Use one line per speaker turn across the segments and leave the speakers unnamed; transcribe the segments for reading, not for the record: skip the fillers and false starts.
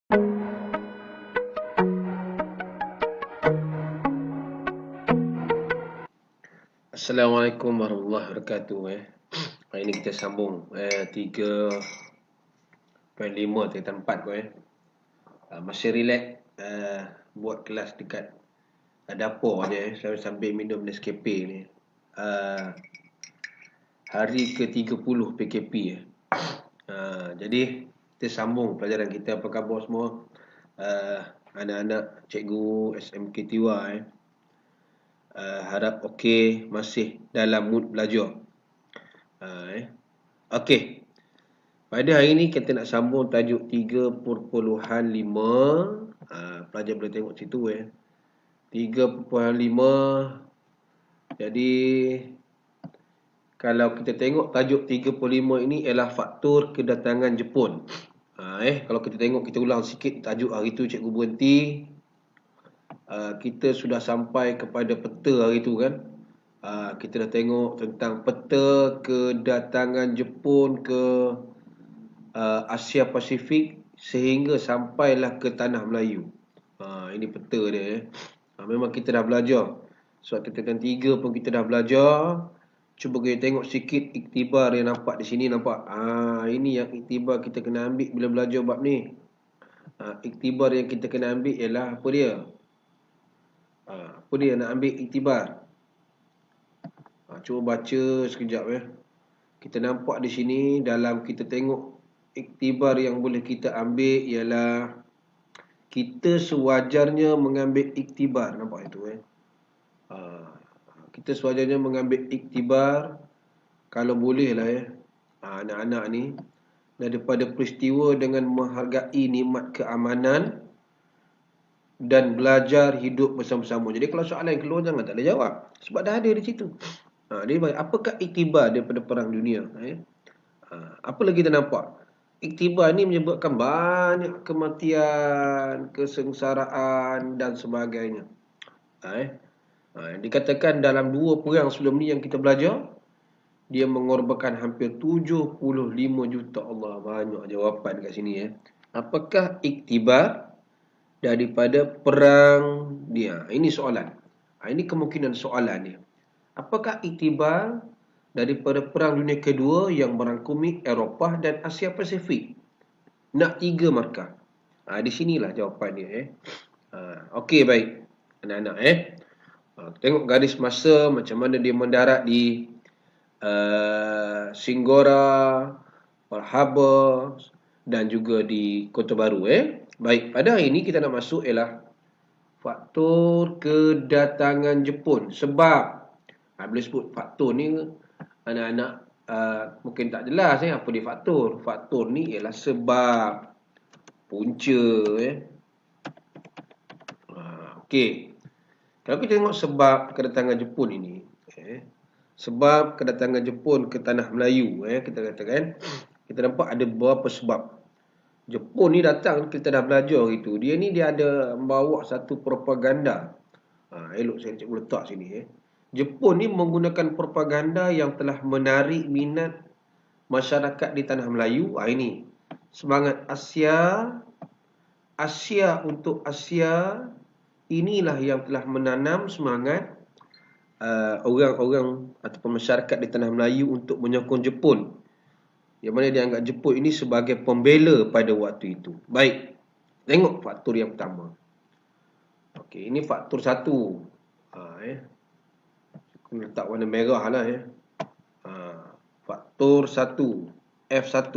Assalamualaikum warahmatullahi wabarakatuh. Hari ini kita sambung 3.5 tingkatan 4 masih relax buat kelas dekat dapur je sambil minum Nescafe ni. Hari ke-30 PKP jadi kita sambung pelajaran kita. Apa khabar semua? Anak-anak cikgu SMK Tiwa harap okey, masih dalam mood belajar. Okey. Pada hari ini kita nak sambung tajuk 3.5. Pelajar boleh tengok situ 3.5. Jadi kalau kita tengok tajuk 3.5 ini ialah faktor kedatangan Jepun. Kalau kita tengok, kita ulang sikit tajuk hari tu cikgu berhenti. Kita sudah sampai kepada peta hari tu kan. Kita dah tengok tentang peta kedatangan Jepun ke Asia Pasifik sehingga sampailah ke tanah Melayu. Ini peta dia memang kita dah belajar. Sebab tingkatan 3 pun kita dah belajar. Cuba kita tengok sikit iktibar yang nampak di sini, nampak? Ini yang iktibar kita kena ambil bila belajar bab ni. Iktibar yang kita kena ambil ialah apa dia? Apa dia nak ambil iktibar? Cuba baca sekejap Kita nampak di sini dalam kita tengok iktibar yang boleh kita ambil ialah kita sewajarnya mengambil iktibar. Nampak itu kita sewajarnya mengambil iktibar kalau boleh lah anak-anak ni daripada peristiwa dengan menghargai nikmat keamanan dan belajar hidup bersama-sama. Jadi kalau soalan yang keluar jangan tak boleh jawab sebab dah ada di situ. Dia bagi apakah iktibar daripada perang dunia? Apa lagi kita nampak? Iktibar ni menyebabkan banyak kematian, kesengsaraan dan sebagainya. Dikatakan dalam 2 perang sebelum ni yang kita belajar, dia mengorbankan hampir 75 juta. Allah, banyak jawapan kat sini Apakah iktibar daripada perang dia? Ini soalan. Ini kemungkinan soalan dia. Apakah iktibar daripada Perang Dunia Kedua yang merangkumi Eropah dan Asia Pasifik? Nak 3 markah. Di sinilah jawapan dia Okey, baik anak-anak tengok garis masa macam mana dia mendarat di Singgora, Pearl Harbor dan juga di Kota Baru Baik, pada hari ini kita nak masuk ialah faktor kedatangan Jepun. Sebab bila sebut faktor ni anak-anak mungkin tak jelas apa dia faktor. Faktor ni ialah sebab, punca Okey. Kalau kita tengok sebab kedatangan Jepun ini sebab kedatangan Jepun ke tanah Melayu kita katakan, kita nampak ada beberapa sebab. Jepun ni datang, kita dah belajar itu. Dia ada membawa satu propaganda. Elok saya cikgu letak sini Jepun ni menggunakan propaganda yang telah menarik minat masyarakat di tanah Melayu. Ini semangat Asia untuk Asia. Inilah yang telah menanam semangat orang-orang ataupun masyarakat di tanah Melayu untuk menyokong Jepun, yang mana dianggap Jepun ini sebagai pembela pada waktu itu. Baik, tengok faktor yang pertama. Okey, ini faktor 1. Aku letak warna merah lah faktor 1, F1.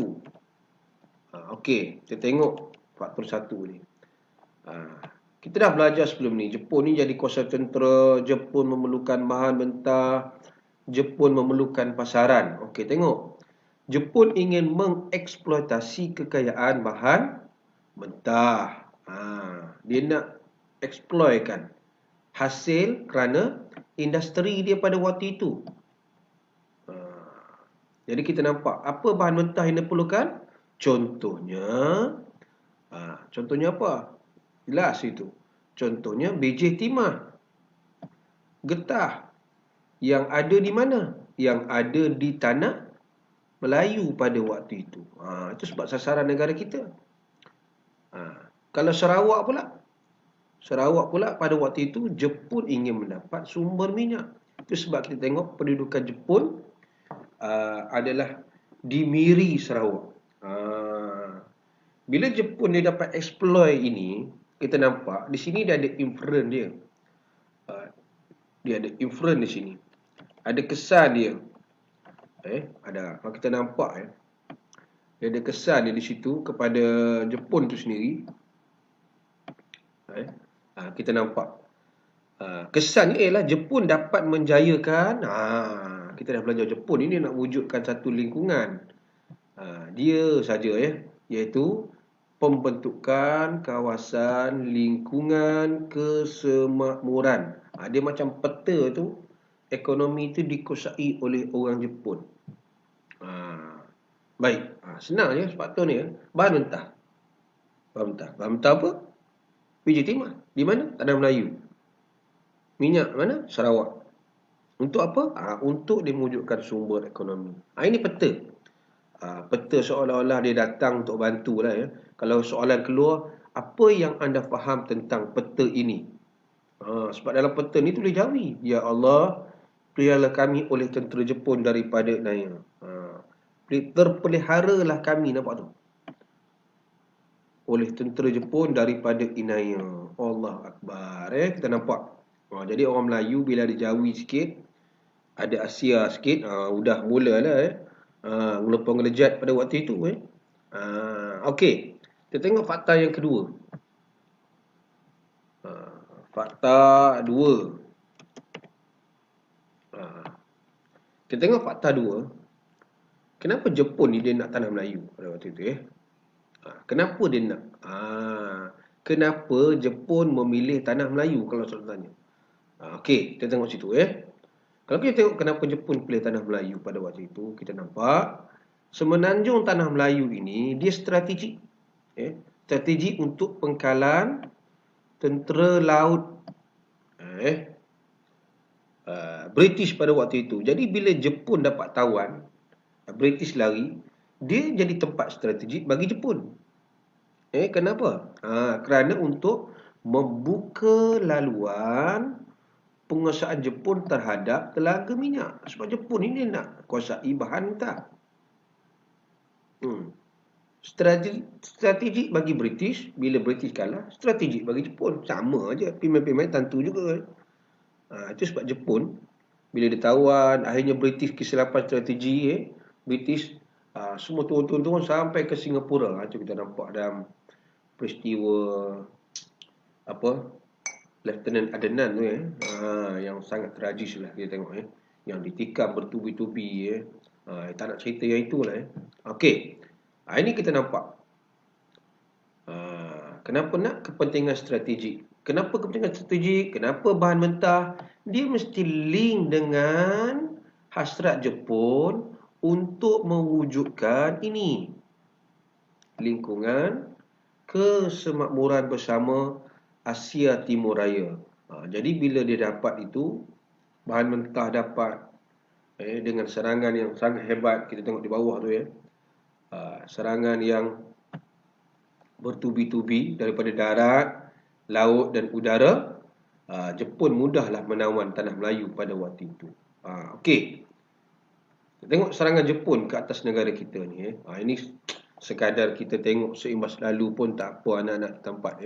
Okey, kita tengok faktor 1 ni. Kita dah belajar sebelum ni, Jepun ni jadi kuasa tentera, Jepun memerlukan bahan mentah, Jepun memerlukan pasaran. Okey, tengok. Jepun ingin mengeksploitasi kekayaan bahan mentah. Dia nak eksploitkan hasil kerana industri dia pada waktu itu. Jadi kita nampak apa bahan mentah yang diperlukan? Contohnya apa? Jelas itu. Contohnya biji timah, getah. Yang ada di mana? Yang ada di tanah Melayu pada waktu itu. Itu sebab sasaran negara kita. Kalau Sarawak pula pada waktu itu Jepun ingin mendapat sumber minyak. Itu sebab kita tengok pendudukan Jepun adalah di Miri Sarawak. Bila Jepun dia dapat exploit ini, kita nampak di sini dia ada inference dia. Dia ada inference di sini. Ada kesan dia. Ada. Kalau kita nampak dia ada kesan dia di situ kepada Jepun tu sendiri. Kita nampak kesan ni ialah Jepun dapat menjayakan. Kita dah belajar Jepun ini nak wujudkan satu lingkungan. Dia saja iaitu pembentukan kawasan lingkungan kesemakmuran. Dia macam peta tu, ekonomi tu dikuasai oleh orang Jepun. Baik, senang je faktor ni. Bahan mentah. Bahan mentah apa? Biji timah. Di mana? Tanah Melayu. Minyak mana? Sarawak. Untuk apa? Untuk dia mewujudkan sumber ekonomi. Ini peta. Peta seolah-olah dia datang untuk bantu lah ya. Kalau soalan keluar, apa yang anda faham tentang peta ini? Sebab dalam peta ni tulis Jawi. Ya Allah, peliharalah kami oleh tentera Jepun daripada Naya. Terpeliharalah kami, nampak tu? Oleh tentera Jepun daripada Inaya. Allah Akbar. Kita nampak. Jadi orang Melayu bila ada Jawi sikit, ada Asia sikit, udah mula lah mula pengelejat pada waktu itu. Okey. Kita tengok fakta yang kedua. Fakta dua. Kita tengok fakta dua. Kenapa Jepun ni dia nak tanah Melayu pada waktu itu Kenapa dia nak? Kenapa Jepun memilih tanah Melayu kalau soalan tanya? Okey, kita tengok situ Kalau kita tengok kenapa Jepun pilih tanah Melayu pada waktu itu, kita nampak semenanjung tanah Melayu ini dia strategik. Strategi untuk pengkalan tentera laut British pada waktu itu. Jadi bila Jepun dapat tawan, British lari, dia jadi tempat strategik bagi Jepun. Kenapa? Kerana untuk membuka laluan penguasaan Jepun terhadap telaga minyak. Sebab Jepun ini nak kuasai bahan mentah. Strategik bagi British. Bila British kalah, strategik bagi Jepun. Sama aja. Pemain-pemain tentu juga. Itu sebab Jepun, bila ditawan, akhirnya British kesilapan strategi. British semua turun-turun sampai ke Singapura. Itu kita nampak dalam peristiwa Lieutenant Adenan tu yang sangat tragis lah kita tengok yang ditikam bertubi-tubi tak nak cerita yang itulah Okey. Ini kita nampak kenapa nak kepentingan strategik. Kenapa kepentingan strategik? Kenapa bahan mentah? Dia mesti link dengan hasrat Jepun untuk mewujudkan ini lingkungan kesemakmuran bersama Asia Timur Raya. Jadi bila dia dapat itu, bahan mentah dapat dengan serangan yang sangat hebat. Kita tengok di bawah tu serangan yang bertubi-tubi daripada darat, laut dan udara. Jepun mudahlah menawan tanah Melayu pada waktu itu. Okey. Kita tengok serangan Jepun ke atas negara kita ni. Ini sekadar kita tengok seimbas lalu pun tak apa anak-anak tempat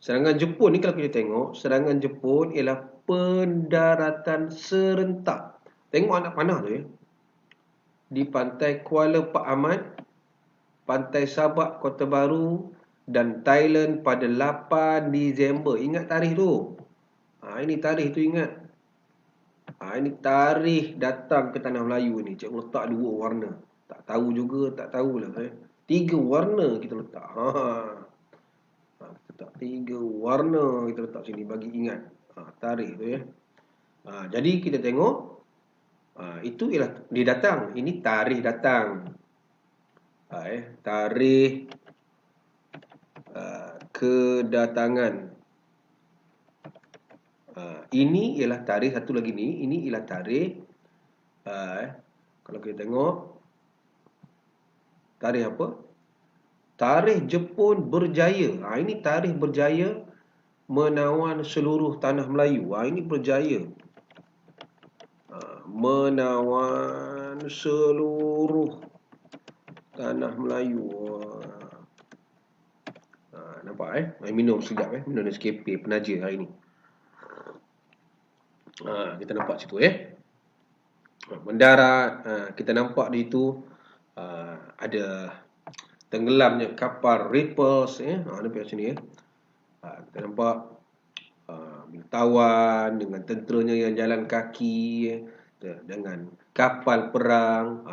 serangan Jepun ni kalau kita tengok, serangan Jepun ialah pendaratan serentak. Tengok anak panah tu di pantai Kuala Pak Aman, pantai Sabak Kota Baru dan Thailand pada 8 Disember. Ingat tarikh tu. Ini tarikh tu ingat. Ini tarikh datang ke tanah Melayu ni. Cikgu letak 2 warna. Tak tahu juga, tak tahulah 3 warna kita letak. Kita letak 3 warna kita letak sini bagi ingat tarikh tu Jadi kita tengok itu ialah dia datang. Ini tarikh datang. Tarikh kedatangan. Ini ialah tarikh satu lagi ni. Ini ialah tarikh kalau kita tengok tarikh apa? Tarikh Jepun berjaya. Ini tarikh berjaya menawan seluruh tanah Melayu. Ini berjaya. Menawan seluruh tanah Melayu. Nampak minum sedap minum Nescafe penaja hari ni. Kita nampak situ mendarat, kita nampak di itu ada tenggelamnya kapal Ripples nampak macam ni kita nampak bintauan dengan tenteranya yang jalan kaki dengan kapal perang.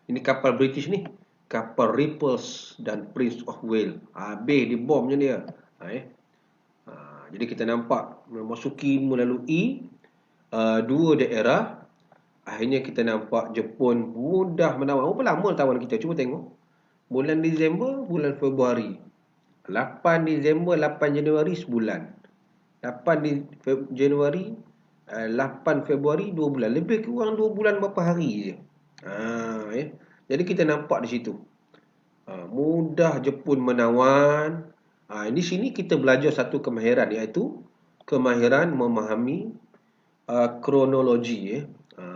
Ini kapal British ni, kapal Ripples dan Prince of Wales. Habis di bomnya dia. Jadi kita nampak memasuki melalui dua daerah. Akhirnya kita nampak Jepun mudah menawan. Berapa lama tawan kita? Cuba tengok. Bulan Disember, bulan Februari. 8 Disember, 8 Januari sebulan. 8 Januari, 8 Februari 2 bulan. Lebih kurang 2 bulan berapa hari je. Jadi kita nampak di situ. Mudah Jepun menawan. Di sini kita belajar satu kemahiran, iaitu kemahiran memahami kronologi.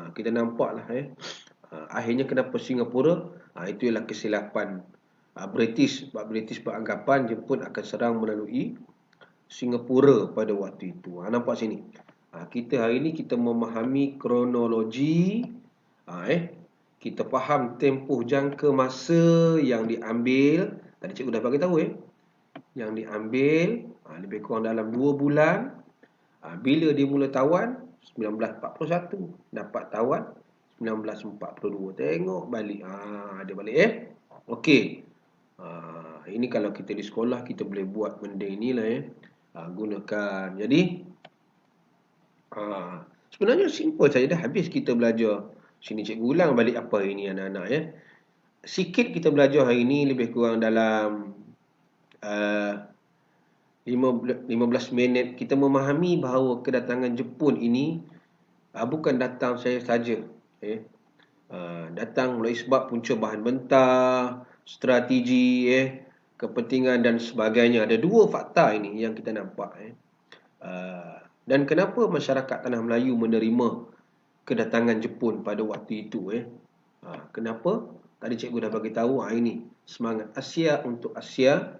Kita nampaklah akhirnya kenapa Singapura, itu ialah kesilapan British. Sebab British beranggapan Jepun akan serang melalui Singapura pada waktu itu. Nampak sini. Kita hari ini kita memahami kronologi. Kita faham tempoh jangka masa yang diambil. Tadi cikgu dah bagi tahu yang diambil lebih kurang dalam 2 bulan. Bila dia mula tawan? 1941. Dapat tawan 1942. Tengok balik. Dia balik Okey. Ini kalau kita di sekolah kita boleh buat benda inilah gunakan. Jadi sebenarnya simple saja dah. Habis kita belajar. Sini cikgu ulang balik apa ini anak-anak Sikit kita belajar hari ini, lebih kurang dalam 15 minit. Kita memahami bahawa kedatangan Jepun ini bukan datang saya saja. Datang melalui sebab punca bahan mentah, strategi, kepentingan dan sebagainya. Ada dua fakta ini yang kita nampak. Dan kenapa masyarakat tanah Melayu menerima kedatangan Jepun pada waktu itu? Kenapa? Tadi cikgu dah bagi tahu. Ini semangat Asia untuk Asia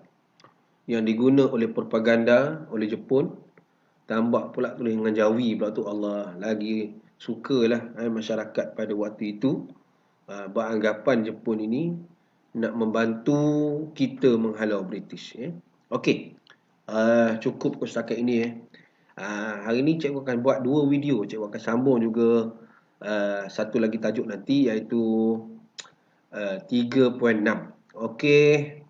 yang diguna oleh propaganda oleh Jepun. Tambah pula tulis dengan Jawi pula tu. Allah, lagi sukalah masyarakat pada waktu itu beranggapan Jepun ini nak membantu kita menghalau British. Okey. Cukup setakat ini hari ini cikgu akan buat 2 video. Cikgu akan sambung juga satu lagi tajuk nanti, iaitu 3.6. Okey.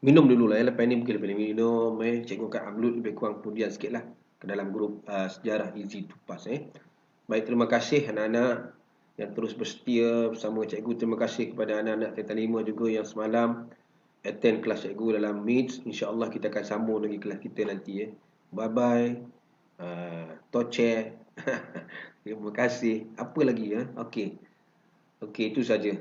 Minum dulu lah lepas ni mungkin lepas ni minum cikgu akan upload lebih kurang kemudian sikit lah ke dalam grup sejarah Easy to Pass. Baik, terima kasih anak-anak yang terus bersetia bersama cikgu. Terima kasih kepada anak-anak Tingkatan 5 juga yang semalam attend kelas cikgu dalam Meet. InsyaAllah kita akan sambung lagi kelas kita nanti. Bye bye. Toche. Terima kasih. Apa lagi Okey, itu saja.